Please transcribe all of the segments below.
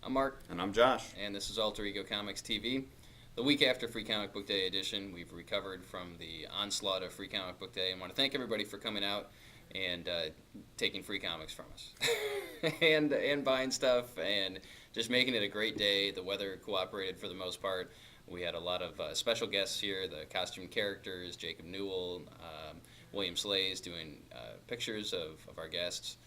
I'm Mark. And I'm Josh. And this is Alter Ego Comics TV. The week after Free Comic Book Day edition, we've recovered from the onslaught of Free Comic Book Day and want to thank everybody for coming out and taking free comics from us and buying stuff and just making it a great day. The weather cooperated for the most part. We had a lot of special guests here, the costume characters, Jacob Newell, William Slays doing pictures of our guests.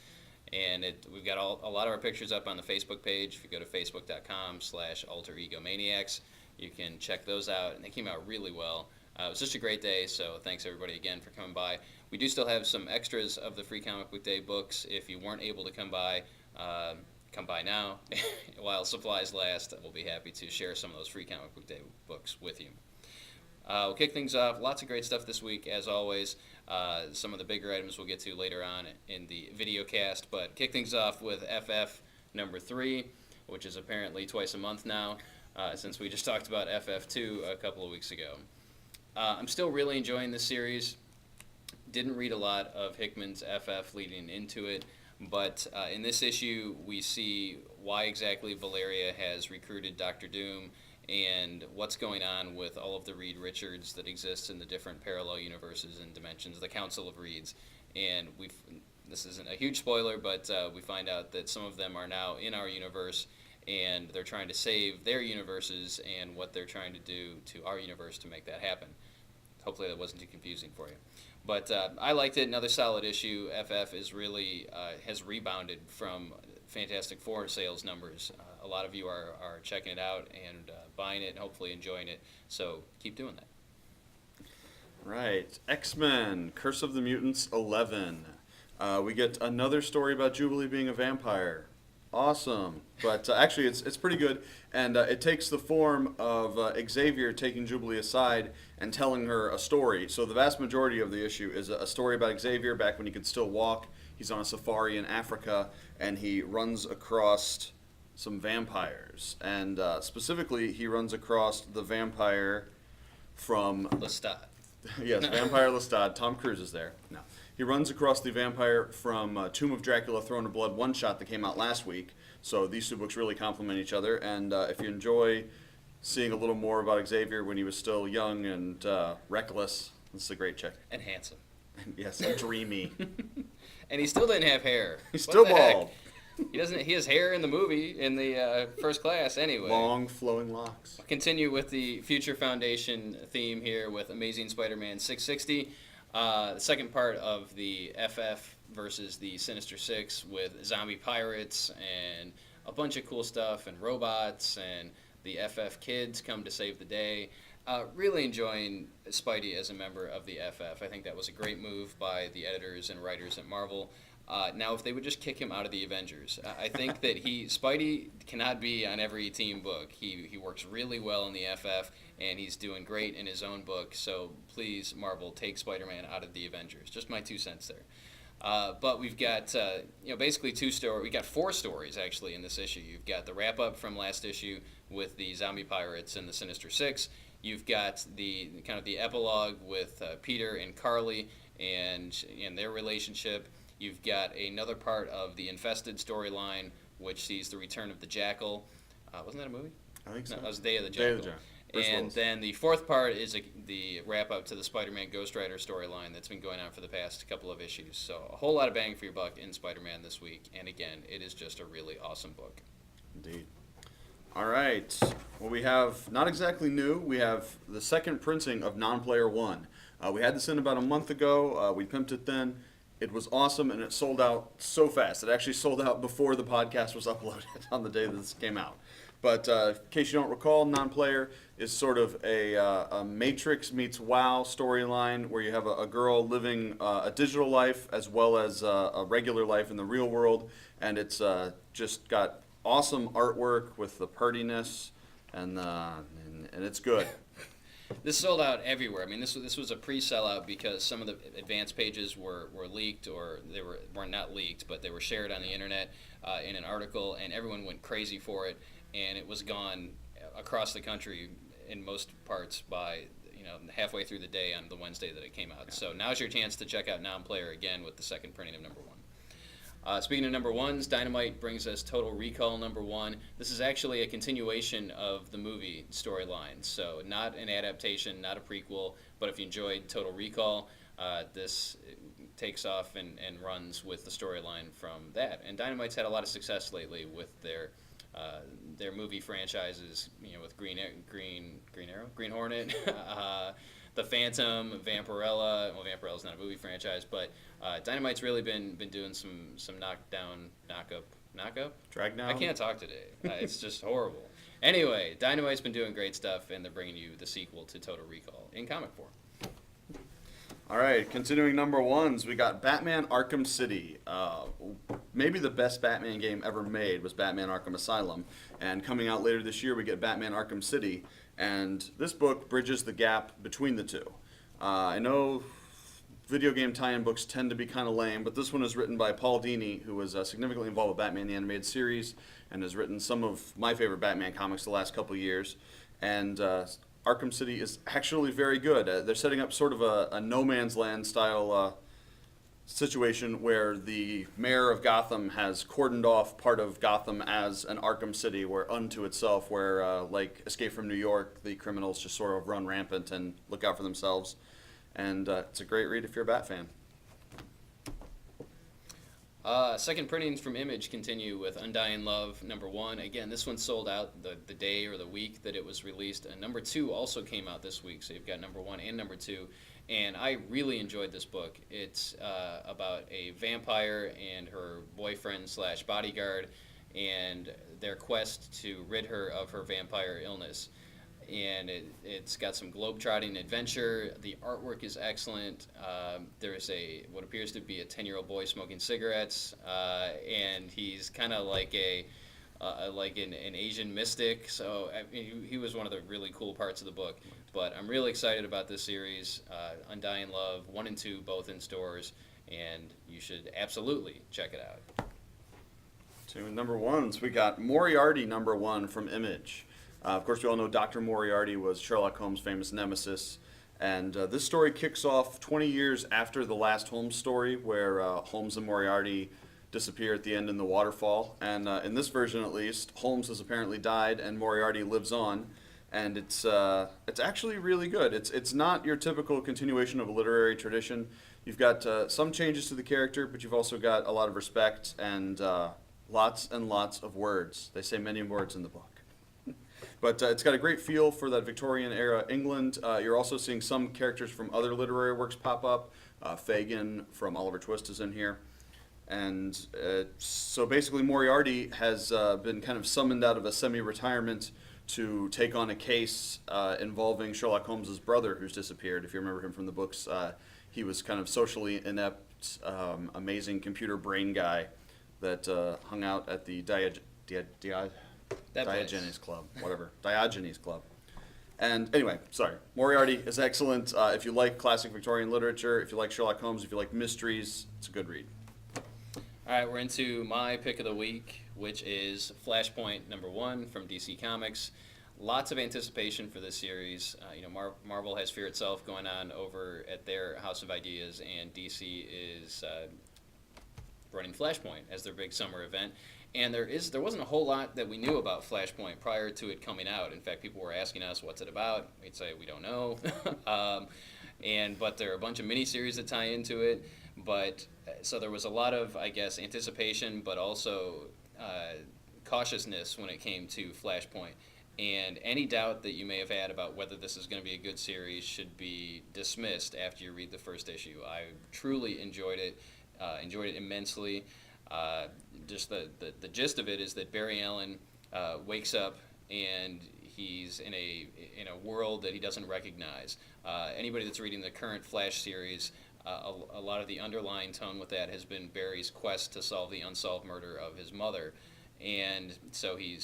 And we've got a lot of our pictures up on the Facebook page. If you go to facebook.com/alteregomaniacs, you can check those out. And they came out really well. It was just a great day, so thanks everybody again for coming by. We do still have some extras of the Free Comic Book Day books. If you weren't able to come by now while supplies last. We'll be happy to share some of those Free Comic Book Day books with you. We'll kick things off. Lots of great stuff this week, as always. Some of the bigger items we'll get to later on in the video cast, but kick things off with FF number 3, which is apparently twice a month now, since we just talked about FF2 a couple of weeks ago. I'm still really enjoying this series. Didn't read a lot of Hickman's FF leading into it, but in this issue we see why exactly Valeria has recruited Dr. Doom and what's going on with all of the Reed Richards that exists in the different parallel universes and dimensions, the Council of Reeds. And this isn't a huge spoiler, but we find out that some of them are now in our universe, and they're trying to save their universes and what they're trying to do to our universe to make that happen. Hopefully that wasn't too confusing for you. But I liked it. Another solid issue. FF is really has rebounded from Fantastic Four sales numbers. A lot of you are checking it out and buying it and hopefully enjoying it. So keep doing that. Right. XMen, Curse of the Mutants 11. We get another story about Jubilee being a vampire. Awesome. But actually it's pretty good. And it takes the form of Xavier taking Jubilee aside and telling her a story. So the vast majority of the issue is a story about Xavier back when he could still walk. He's on a safari in Africa, and he runs across some vampires. And specifically, he runs across the vampire from... Lestat. Yes, Vampire Lestat. Tom Cruise is there. No. He runs across the vampire from Tomb of Dracula, Throne of Blood one-shot that came out last week. So these two books really complement each other. And if you enjoy seeing a little more about Xavier when he was still young and reckless, this is a great check. And handsome. Yes, and dreamy. And he still didn't have hair. He's still bald. He doesn't. He has hair in the movie in the First Class anyway. Long flowing locks. Continue with the Future Foundation theme here with Amazing Spider-Man 660. The second part of the FF versus the Sinister Six with zombie pirates and a bunch of cool stuff and robots and the FF kids come to save the day. Really enjoying Spidey as a member of the FF. I think that was a great move by the editors and writers at Marvel. Now, if they would just kick him out of the Avengers, I think that Spidey cannot be on every team book. He works really well in the FF, and he's doing great in his own book. So please, Marvel, take Spider-Man out of the Avengers. Just my 2 cents there. But we've got basically 2 stories. We got 4 stories actually in this issue. You've got the wrap up from last issue with the zombie pirates and the Sinister Six. You've got the kind of the epilogue with Peter and Carly and their relationship. You've got another part of the Infested storyline, which sees the return of the Jackal. Wasn't that a movie? I think so. No, that was Day of the Jackal. And then the 4th part is the wrap-up to the Spider-Man Ghost Rider storyline that's been going on for the past couple of issues. So a whole lot of bang for your buck in Spider-Man this week. And again, it is just a really awesome book. Indeed. All right. Well, we have, not exactly new, we have the second printing of Nonplayer 1. We had this in about a month ago. We pimped it then. It was awesome, and it sold out so fast. It actually sold out before the podcast was uploaded on the day that this came out. But in case you don't recall, Nonplayer is sort of a Matrix meets WoW storyline where you have a girl living a digital life as well as a regular life in the real world, and it's just got awesome artwork with the partiness, and it's good. This sold out everywhere. I mean, this was a pre-sellout because some of the advanced pages were leaked, or they were not leaked, but they were shared on the internet in an article, and everyone went crazy for it, and it was gone across the country in most parts by halfway through the day on the Wednesday that it came out. So now's your chance to check out Nonplayer again with the second printing of number 1. Speaking of number ones, Dynamite brings us Total Recall number one. This is actually a continuation of the movie storyline, so not an adaptation, not a prequel, but if you enjoyed Total Recall, this takes off and runs with the storyline from that. And Dynamite's had a lot of success lately with their movie franchises, with Green Arrow, Green Hornet, The Phantom, Vampirella. Well, Vampirella's not a movie franchise, but Dynamite's really been doing some knock-up? Drag down? I can't talk today. It's just horrible. Anyway, Dynamite's been doing great stuff, and they're bringing you the sequel to Total Recall in comic form. All right, continuing number ones, we got Batman Arkham City. Maybe the best Batman game ever made was Batman Arkham Asylum. And coming out later this year, we get Batman Arkham City. And this book bridges the gap between the two. I know video game tie-in books tend to be kind of lame, but this one is written by Paul Dini, who was significantly involved with Batman the Animated Series and has written some of my favorite Batman comics the last couple years. And Arkham City is actually very good. They're setting up sort of a No Man's Land style situation where the mayor of Gotham has cordoned off part of Gotham as an Arkham City, where unto itself, where like Escape from New York, the criminals just sort of run rampant and look out for themselves. And it's a great read if you're a Bat fan. Second printings from Image continue with Undying Love number one. Again, this one sold out the day or the week that it was released. And number two also came out this week, so you've got number one and number two. And I really enjoyed this book. It's about a vampire and her boyfriend / bodyguard and their quest to rid her of her vampire illness. And it's got some globetrotting adventure. The artwork is excellent. There's what appears to be a 10-year-old boy smoking cigarettes, and he's kind of like an Asian mystic. So I mean, he was one of the really cool parts of the book. But I'm really excited about this series. Undying Love 1 and 2 both in stores, and you should absolutely check it out. Two number ones, we got Moriarty number one from Image. Of course, we all know Dr. Moriarty was Sherlock Holmes' famous nemesis, and this story kicks off 20 years after the last Holmes story, where Holmes and Moriarty disappear at the end in the waterfall. And in this version, at least, Holmes has apparently died, and Moriarty lives on, and it's actually really good. It's not your typical continuation of a literary tradition. You've got some changes to the character, but you've also got a lot of respect and lots and lots of words. They say many words in the book. But it's got a great feel for that Victorian era England. You're also seeing some characters from other literary works pop up. Fagin from Oliver Twist is in here. And so basically Moriarty has been kind of summoned out of a semi-retirement to take on a case involving Sherlock Holmes' brother who's disappeared. If you remember him from the books, he was kind of socially inept, amazing computer brain guy that hung out at the Diogenes Club, whatever. Diogenes Club. And anyway, sorry. Moriarty is excellent. If you like classic Victorian literature, if you like Sherlock Holmes, if you like mysteries, it's a good read. All right, we're into my pick of the week, which is Flashpoint number one from DC Comics. Lots of anticipation for this series. Marvel has Fear Itself going on over at their House of Ideas, and DC is running Flashpoint as their big summer event. And there wasn't a whole lot that we knew about Flashpoint prior to it coming out. In fact, people were asking us, what's it about? We'd say, we don't know. But there are a bunch of miniseries that tie into it. So there was a lot of, I guess, anticipation, but also cautiousness when it came to Flashpoint. And any doubt that you may have had about whether this is going to be a good series should be dismissed after you read the first issue. I truly enjoyed it immensely. Just the gist of it is that Barry Allen wakes up and he's in a world that he doesn't recognize. Anybody that's reading the current Flash series, a lot of the underlying tone with that has been Barry's quest to solve the unsolved murder of his mother, and so he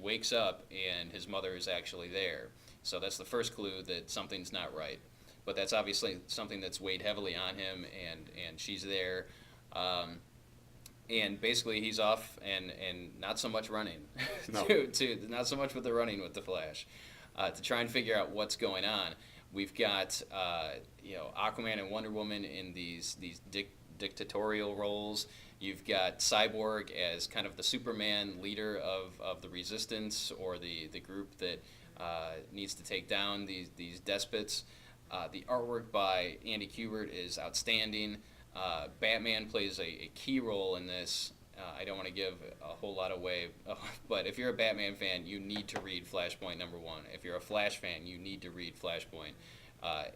wakes up and his mother is actually there. So that's the first clue that something's not right. But that's obviously something that's weighed heavily on him, and she's there. And basically he's off and not so much running, No. not so much with the running with the Flash, to try and figure out what's going on. We've got Aquaman and Wonder Woman in these dictatorial roles, You've got Cyborg as kind of the Superman leader of the resistance, or the group that needs to take down these despots. The artwork by Andy Kubert is outstanding. Batman plays a key role in this. I don't want to give a whole lot away, but if you're a Batman fan, you need to read Flashpoint #1. If you're a Flash fan, you need to read Flashpoint.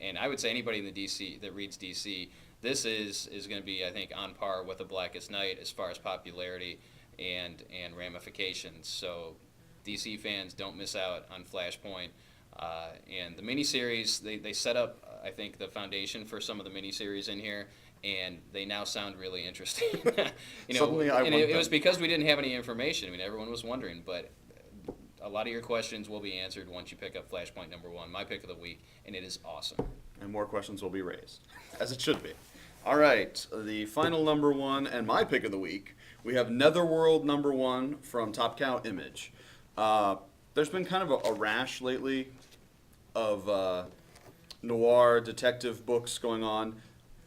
And I would say anybody in the DC that reads DC, this is going to be, I think, on par with The Blackest Night as far as popularity and ramifications. So DC fans, don't miss out on Flashpoint. And the miniseries, they set up, I think, the foundation for some of the miniseries in here, and they now sound really interesting. Suddenly I want it them. was because we didn't have any information. I mean, everyone was wondering, but a lot of your questions will be answered once you pick up Flashpoint #1, my pick of the week, and it is awesome. And more questions will be raised, as it should be. All right, the final #1 and my pick of the week, we have Netherworld #1 from Top Cow Image. There's been kind of a rash lately of noir detective books going on.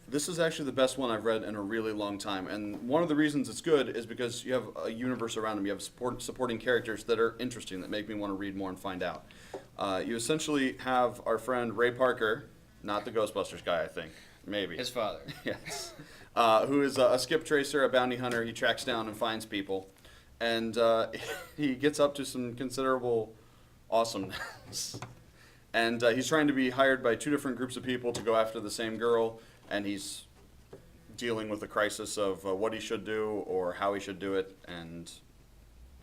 This is actually the best one I've read in a really long time, and one of the reasons it's good is because you have a universe around them. You have supporting characters that are interesting, that make me want to read more and find out. You essentially have our friend Ray Parker, not the Ghostbusters guy, I think, maybe. His father. Yes. Who is a skip tracer, a bounty hunter. He tracks down and finds people, and he gets up to some considerable awesomeness. And he's trying to be hired by 2 different groups of people to go after the same girl, and he's dealing with the crisis of what he should do or how he should do it, and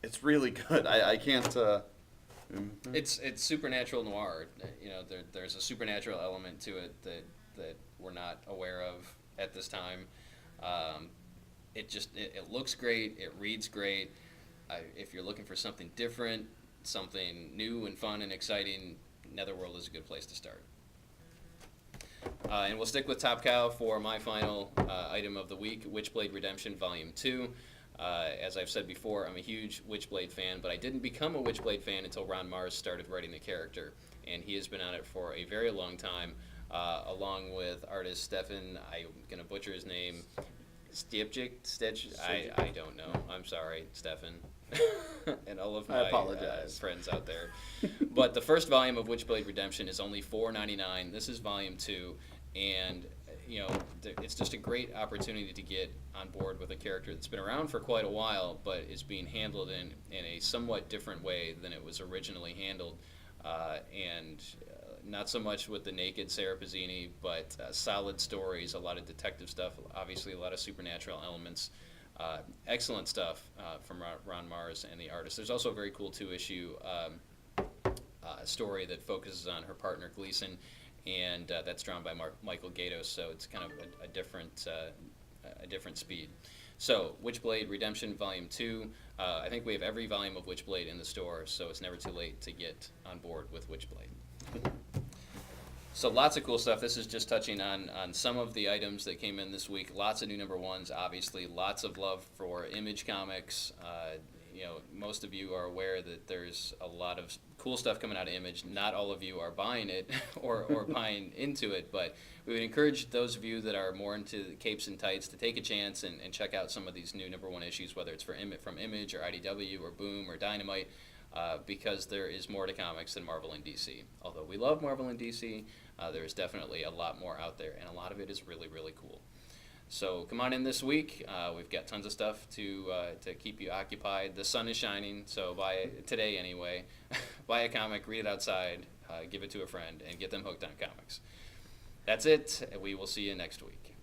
it's really good. I can't... It's supernatural noir. There's a supernatural element to it that we're not aware of at this time. It looks great. It reads great. If you're looking for something different, something new and fun and exciting, Netherworld is a good place to start. And we'll stick with Top Cow for my final item of the week, Witchblade Redemption Volume 2. As I've said before, I'm a huge Witchblade fan, but I didn't become a Witchblade fan until Ron Mars started writing the character. And he has been on it for a very long time, along with artist Stefan, I'm going to butcher his name, I don't know. I'm sorry, Stefan. And all of my friends out there. But the first volume of Witchblade Redemption is only $4.99. This is volume 2, and it's just a great opportunity to get on board with a character that's been around for quite a while, but is being handled in a somewhat different way than it was originally handled, and not so much with the naked Sarah Pazzini, but solid stories, a lot of detective stuff, obviously a lot of supernatural elements. Excellent stuff from Ron Mars and the artist. There's also a very cool 2-issue story that focuses on her partner Gleason, and that's drawn by Michael Gaydos, so it's kind of a different speed. So, Witchblade Redemption Volume 2. I think we have every volume of Witchblade in the store, so it's never too late to get on board with Witchblade. So lots of cool stuff. This is just touching on some of the items that came in this week. Lots of new #1s, obviously. Lots of love for Image Comics. Most of you are aware that there's a lot of cool stuff coming out of Image. Not all of you are buying it or buying into it, but we would encourage those of you that are more into the capes and tights to take a chance and check out some of these new #1 issues, whether it's from Image or IDW or Boom or Dynamite, because there is more to comics than Marvel and DC. Although we love Marvel and DC, there is definitely a lot more out there, and a lot of it is really, really cool. So come on in this week. We've got tons of stuff to keep you occupied. The sun is shining, so buy it today anyway. Buy a comic, read it outside, give it to a friend, and get them hooked on comics. That's it. We will see you next week.